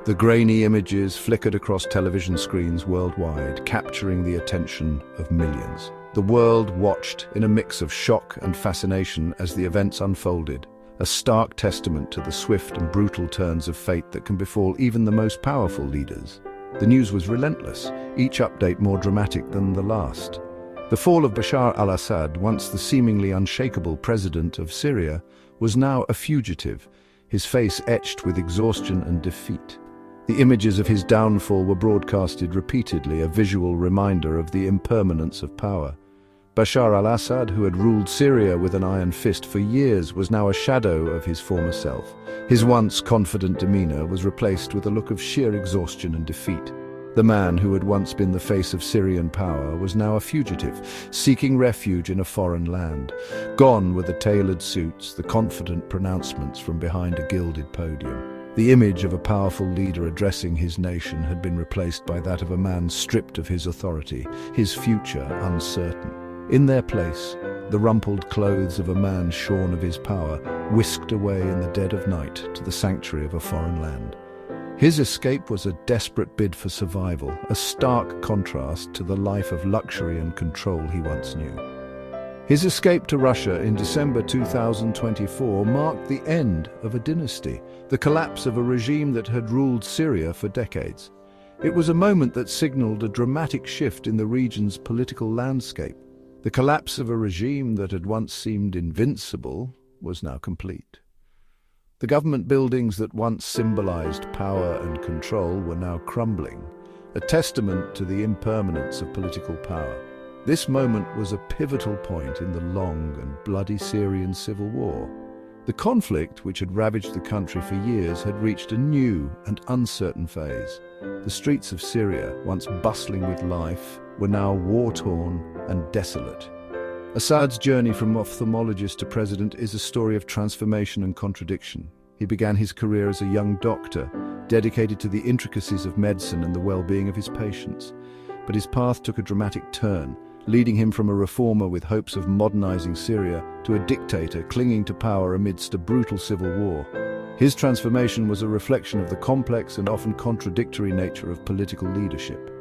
The grainy images flickered across television screens worldwide, capturing the attention of millions. The world watched in a mix of shock and fascination as the events unfolded, a stark testament to the swift and brutal turns of fate that can befall even the most powerful leaders. The news was relentless, each update more dramatic than the last. The fall of Bashar al-Assad, once the seemingly unshakable president of Syria, was now a fugitive, his face etched with exhaustion and defeat. The images of his downfall were broadcasted repeatedly, a visual reminder of the impermanence of power. Bashar al-Assad, who had ruled Syria with an iron fist for years, was now a shadow of his former self. His once confident demeanor was replaced with a look of sheer exhaustion and defeat. The man who had once been the face of Syrian power was now a fugitive, seeking refuge in a foreign land. Gone were the tailored suits, the confident pronouncements from behind a gilded podium. The image of a powerful leader addressing his nation had been replaced by that of a man stripped of his authority, his future uncertain. In their place, the rumpled clothes of a man shorn of his power, whisked away in the dead of night to the sanctuary of a foreign land. His escape was a desperate bid for survival, a stark contrast to the life of luxury and control he once knew. His escape to Russia in December 2024 marked the end of a dynasty, the collapse of a regime that had ruled Syria for decades. It was a moment that signaled a dramatic shift in the region's political landscape. The collapse of a regime that had once seemed invincible was now complete. The government buildings that once symbolized power and control were now crumbling, a testament to the impermanence of political power. This moment was a pivotal point in the long and bloody Syrian Civil War. The conflict, which had ravaged the country for years, had reached a new and uncertain phase. The streets of Syria, once bustling with life, were now war-torn and desolate. Assad's journey from ophthalmologist to president is a story of transformation and contradiction. He began his career as a young doctor, dedicated to the intricacies of medicine and the well-being of his patients. But his path took a dramatic turn, leading him from a reformer with hopes of modernizing Syria to a dictator clinging to power amidst a brutal civil war. His transformation was a reflection of the complex and often contradictory nature of political leadership.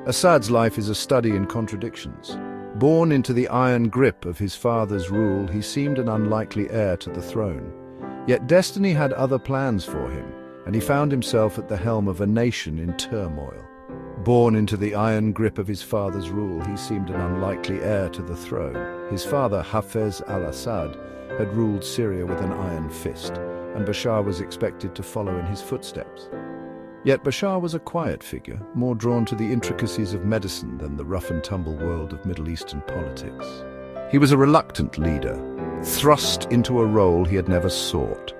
Assad's life is a study in contradictions. Born into the iron grip of his father's rule, he seemed an unlikely heir to the throne. Yet destiny had other plans for him, and he found himself at the helm of a nation in turmoil. Born into the iron grip of his father's rule, he seemed an unlikely heir to the throne. His father, Hafez al-Assad, had ruled Syria with an iron fist, and Bashar was expected to follow in his footsteps. Yet Bashar was a quiet figure, more drawn to the intricacies of medicine than the rough-and-tumble world of Middle Eastern politics. He was a reluctant leader, thrust into a role he had never sought.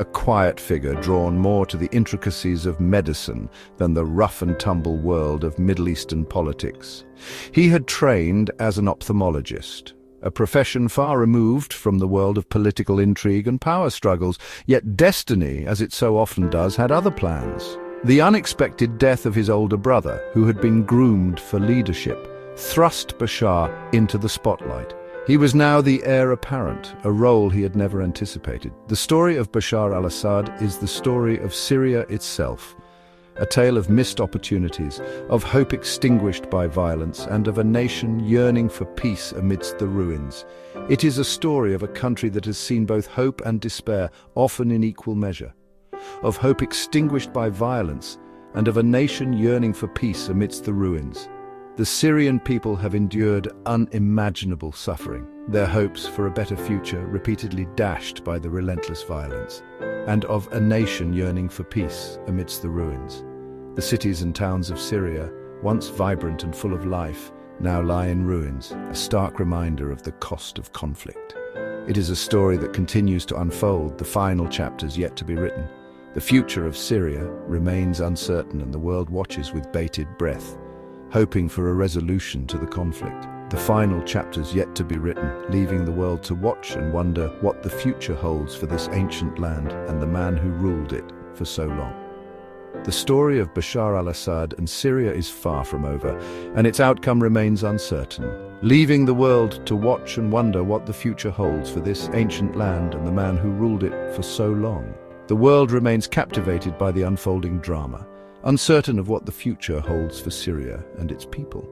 A quiet figure drawn more to the intricacies of medicine than the rough-and-tumble world of Middle Eastern politics. He had trained as an ophthalmologist, a profession far removed from the world of political intrigue and power struggles, yet destiny, as it so often does, had other plans. The unexpected death of his older brother, who had been groomed for leadership, thrust Bashar into the spotlight. He was now the heir apparent, a role he had never anticipated. The story of Bashar al-Assad is the story of Syria itself, a tale of missed opportunities, of hope extinguished by violence, and of a nation yearning for peace amidst the ruins. It is a story of a country that has seen both hope and despair, often in equal measure. Of hope extinguished by violence, and of a nation yearning for peace amidst the ruins. The Syrian people have endured unimaginable suffering, their hopes for a better future repeatedly dashed by the relentless violence, and of a nation yearning for peace amidst the ruins. The cities and towns of Syria, once vibrant and full of life, now lie in ruins, a stark reminder of the cost of conflict. It is a story that continues to unfold, the final chapters yet to be written. The future of Syria remains uncertain, and the world watches with bated breath, hoping for a resolution to the conflict. The final chapters yet to be written, leaving the world to watch and wonder what the future holds for this ancient land and the man who ruled it for so long. The story of Bashar al-Assad and Syria is far from over, and its outcome remains uncertain, leaving the world to watch and wonder what the future holds for this ancient land and the man who ruled it for so long. The world remains captivated by the unfolding drama, uncertain of what the future holds for Syria and its people.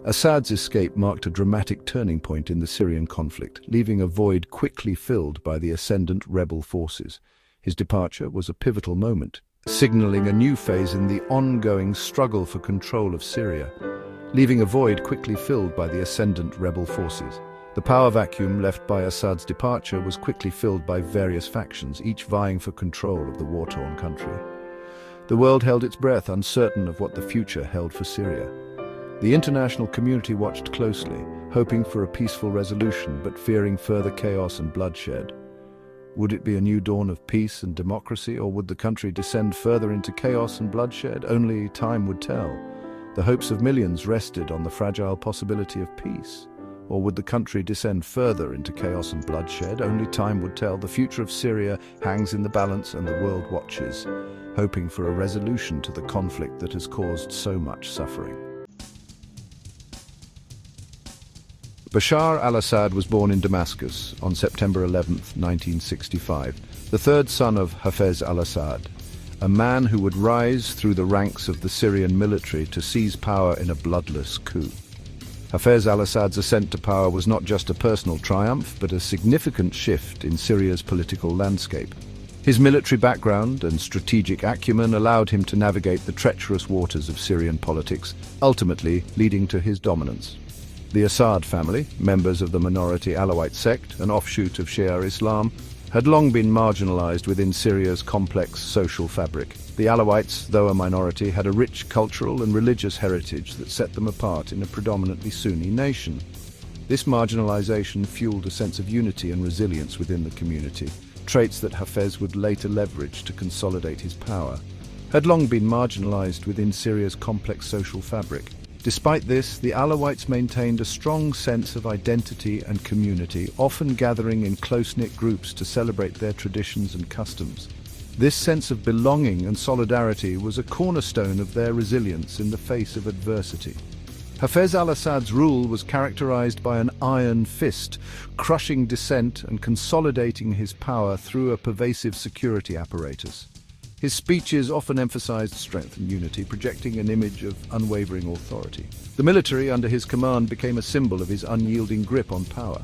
Assad's escape marked a dramatic turning point in the Syrian conflict, leaving a void quickly filled by the ascendant rebel forces. His departure was a pivotal moment, signaling a new phase in the ongoing struggle for control of Syria, leaving a void quickly filled by the ascendant rebel forces. The power vacuum left by Assad's departure was quickly filled by various factions, each vying for control of the war-torn country. The world held its breath, uncertain of what the future held for Syria. The international community watched closely, hoping for a peaceful resolution but fearing further chaos and bloodshed. Would it be a new dawn of peace and democracy, or would the country descend further into chaos and bloodshed? Only time would tell. The hopes of millions rested on the fragile possibility of peace. Or would the country descend further into chaos and bloodshed? Only time would tell. The future of Syria hangs in the balance, and the world watches, hoping for a resolution to the conflict that has caused so much suffering. Bashar al-Assad was born in Damascus on September 11, 1965, the third son of Hafez al-Assad, a man who would rise through the ranks of the Syrian military to seize power in a bloodless coup. Hafez al-Assad's ascent to power was not just a personal triumph, but a significant shift in Syria's political landscape. His military background and strategic acumen allowed him to navigate the treacherous waters of Syrian politics, ultimately leading to his dominance. The Assad family, members of the minority Alawite sect, an offshoot of Shia Islam, had long been marginalized within Syria's complex social fabric. The Alawites, though a minority, had a rich cultural and religious heritage that set them apart in a predominantly Sunni nation. This marginalization fueled a sense of unity and resilience within the community, traits that Hafez would later leverage to consolidate his power. Had long been marginalized within Syria's complex social fabric. Despite this, the Alawites maintained a strong sense of identity and community, often gathering in close-knit groups to celebrate their traditions and customs. This sense of belonging and solidarity was a cornerstone of their resilience in the face of adversity. Hafez al-Assad's rule was characterized by an iron fist, crushing dissent and consolidating his power through a pervasive security apparatus. His speeches often emphasized strength and unity, projecting an image of unwavering authority. The military under his command became a symbol of his unyielding grip on power,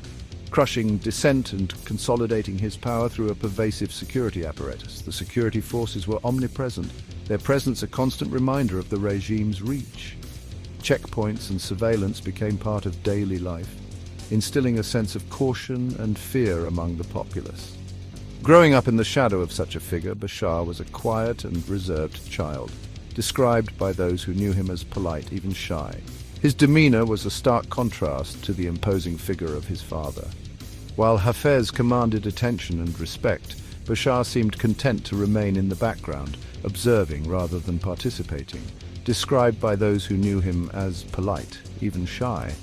crushing dissent and consolidating his power through a pervasive security apparatus. The security forces were omnipresent, their presence a constant reminder of the regime's reach. Checkpoints and surveillance became part of daily life, instilling a sense of caution and fear among the populace. Growing up in the shadow of such a figure, Bashar was a quiet and reserved child, described by those who knew him as polite, even shy. His demeanor was a stark contrast to the imposing figure of his father. While Hafez commanded attention and respect, Bashar seemed content to remain in the background, observing rather than participating, described by those who knew him as polite, even shy.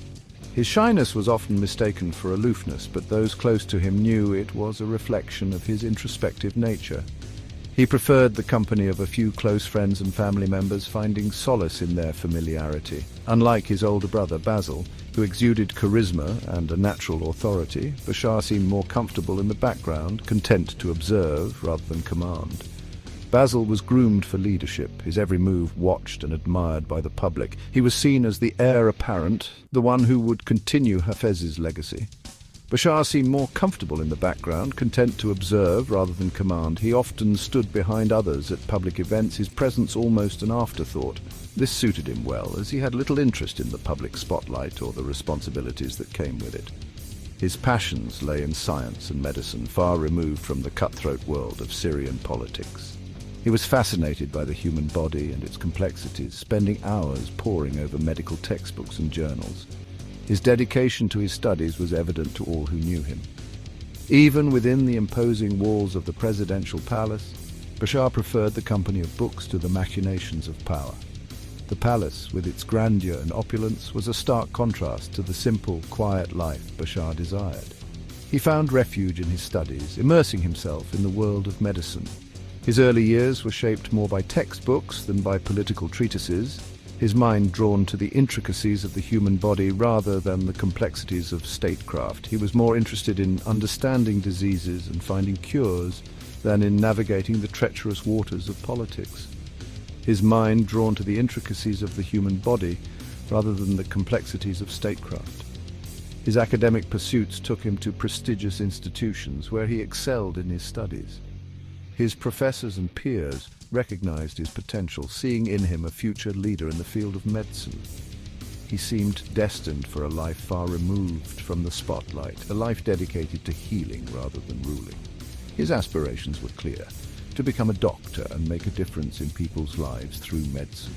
His shyness was often mistaken for aloofness, but those close to him knew it was a reflection of his introspective nature. He preferred the company of a few close friends and family members, finding solace in their familiarity. Unlike his older brother, Basil, who exuded charisma and a natural authority, Bashar seemed more comfortable in the background, content to observe rather than command. Basil was groomed for leadership, his every move watched and admired by the public. He was seen as the heir apparent, the one who would continue Hafez's legacy. Bashar seemed more comfortable in the background, content to observe rather than command. He often stood behind others at public events, his presence almost an afterthought. This suited him well, as he had little interest in the public spotlight or the responsibilities that came with it. His passions lay in science and medicine, far removed from the cutthroat world of Syrian politics. He was fascinated by the human body and its complexities, spending hours poring over medical textbooks and journals. His dedication to his studies was evident to all who knew him. Even within the imposing walls of the presidential palace, Bashar preferred the company of books to the machinations of power. The palace, with its grandeur and opulence, was a stark contrast to the simple, quiet life Bashar desired. He found refuge in his studies, immersing himself in the world of medicine. His early years were shaped more by textbooks than by political treatises, his mind drawn to the intricacies of the human body rather than the complexities of statecraft. He was more interested in understanding diseases and finding cures than in navigating the treacherous waters of politics. His mind drawn to the intricacies of the human body rather than the complexities of statecraft. His academic pursuits took him to prestigious institutions where he excelled in his studies. His professors and peers recognized his potential, seeing in him a future leader in the field of medicine. He seemed destined for a life far removed from the spotlight, a life dedicated to healing rather than ruling. His aspirations were clear: to become a doctor and make a difference in people's lives through medicine.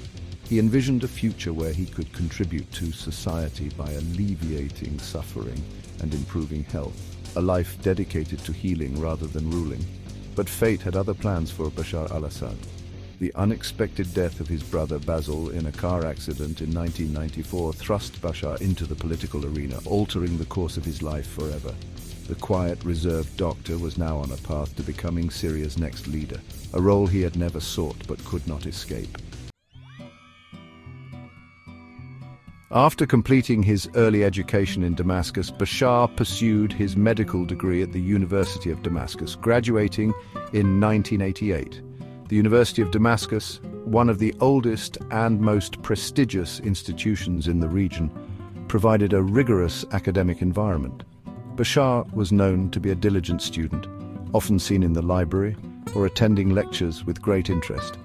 He envisioned a future where he could contribute to society by alleviating suffering and improving health, a life dedicated to healing rather than ruling. But fate had other plans for Bashar al-Assad. The unexpected death of his brother Basil in a car accident in 1994 thrust Bashar into the political arena, altering the course of his life forever. The quiet, reserved doctor was now on a path to becoming Syria's next leader, a role he had never sought but could not escape. After completing his early education in Damascus, Bashar pursued his medical degree at the University of Damascus, graduating in 1988. The University of Damascus, one of the oldest and most prestigious institutions in the region, provided a rigorous academic environment. Bashar was known to be a diligent student, often seen in the library or attending lectures with great interest.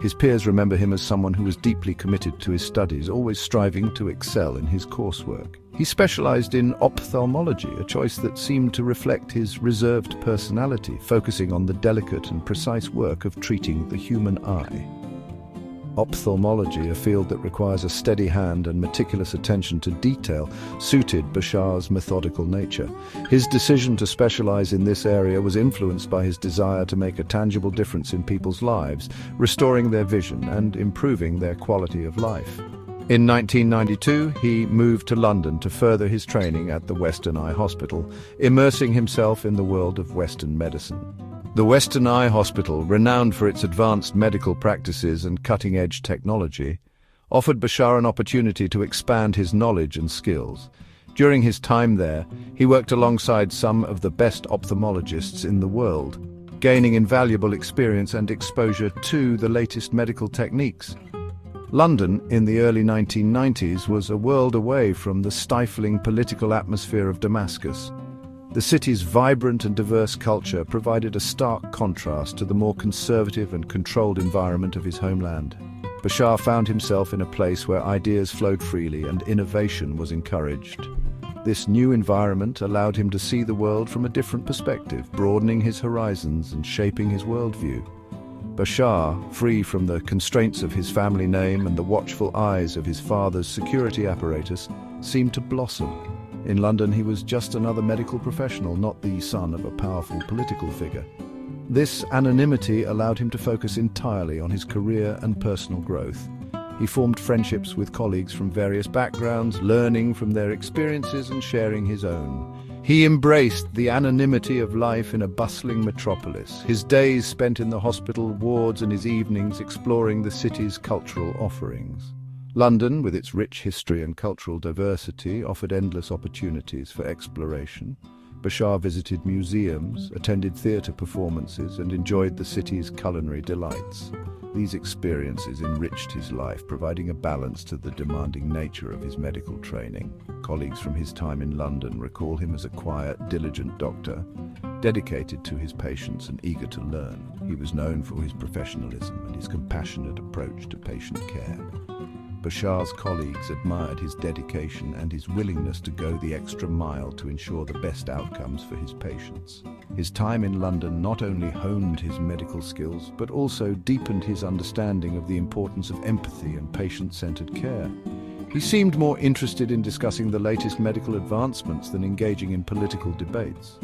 His peers remember him as someone who was deeply committed to his studies, always striving to excel in his coursework. He specialized in ophthalmology, a choice that seemed to reflect his reserved personality, focusing on the delicate and precise work of treating the human eye. Ophthalmology, a field that requires a steady hand and meticulous attention to detail, suited Bashar's methodical nature. His decision to specialize in this area was influenced by his desire to make a tangible difference in people's lives, restoring their vision and improving their quality of life. In 1992, he moved to London to further his training at the Western Eye Hospital, immersing himself in the world of Western medicine. The Western Eye Hospital, renowned for its advanced medical practices and cutting-edge technology, offered Bashar an opportunity to expand his knowledge and skills. During his time there, he worked alongside some of the best ophthalmologists in the world, gaining invaluable experience and exposure to the latest medical techniques. London, in the early 1990s, was a world away from the stifling political atmosphere of Damascus. The city's vibrant and diverse culture provided a stark contrast to the more conservative and controlled environment of his homeland. Bashar found himself in a place where ideas flowed freely and innovation was encouraged. This new environment allowed him to see the world from a different perspective, broadening his horizons and shaping his worldview. Bashar, free from the constraints of his family name and the watchful eyes of his father's security apparatus, seemed to blossom. In London, he was just another medical professional, not the son of a powerful political figure. This anonymity allowed him to focus entirely on his career and personal growth. He formed friendships with colleagues from various backgrounds, learning from their experiences and sharing his own. He embraced the anonymity of life in a bustling metropolis, his days spent in the hospital wards and his evenings exploring the city's cultural offerings. London, with its rich history and cultural diversity, offered endless opportunities for exploration. Bashar visited museums, attended theatre performances, and enjoyed the city's culinary delights. These experiences enriched his life, providing a balance to the demanding nature of his medical training. Colleagues from his time in London recall him as a quiet, diligent doctor, dedicated to his patients and eager to learn. He was known for his professionalism and his compassionate approach to patient care. Bashar's colleagues admired his dedication and his willingness to go the extra mile to ensure the best outcomes for his patients. His time in London not only honed his medical skills, but also deepened his understanding of the importance of empathy and patient-centered care. He seemed more interested in discussing the latest medical advancements than engaging in political debates.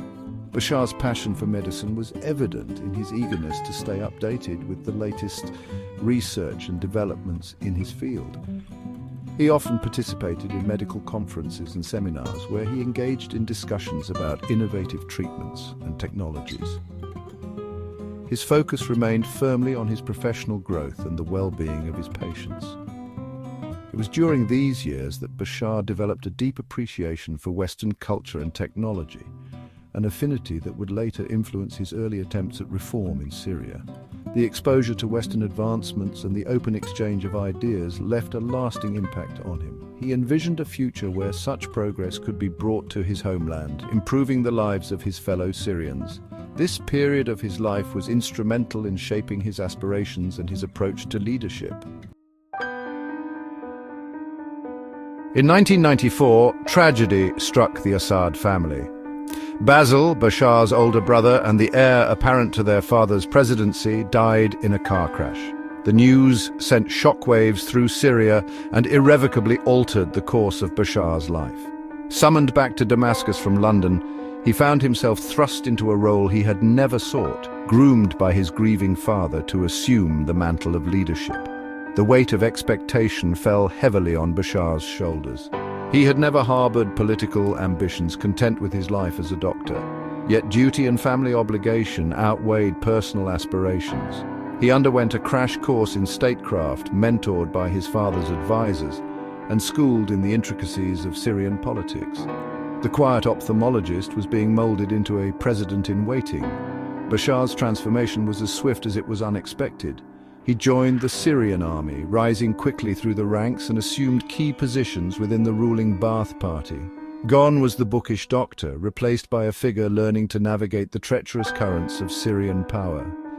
Bashar's passion for medicine was evident in his eagerness to stay updated with the latest research and developments in his field. He often participated in medical conferences and seminars where he engaged in discussions about innovative treatments and technologies. His focus remained firmly on his professional growth and the well-being of his patients. It was during these years that Bashar developed a deep appreciation for Western culture and technology. an affinity that would later influence his early attempts at reform in Syria. The exposure to Western advancements and the open exchange of ideas left a lasting impact on him. He envisioned a future where such progress could be brought to his homeland, improving the lives of his fellow Syrians. This period of his life was instrumental in shaping his aspirations and his approach to leadership. In 1994, tragedy struck the Assad family. Basil, Bashar's older brother and the heir apparent to their father's presidency, died in a car crash. The news sent shockwaves through Syria and irrevocably altered the course of Bashar's life. Summoned back to Damascus from London, he found himself thrust into a role he had never sought, groomed by his grieving father to assume the mantle of leadership. The weight of expectation fell heavily on Bashar's shoulders. He had never harbored political ambitions, content with his life as a doctor. Yet duty and family obligation outweighed personal aspirations. He underwent a crash course in statecraft, mentored by his father's advisors, and schooled in the intricacies of Syrian politics. The quiet ophthalmologist was being molded into a president-in-waiting. Bashar's transformation was as swift as it was unexpected. He joined the Syrian army, rising quickly through the ranks and assumed key positions within the ruling Ba'ath Party. Gone was the bookish doctor, replaced by a figure learning to navigate the treacherous currents of Syrian power.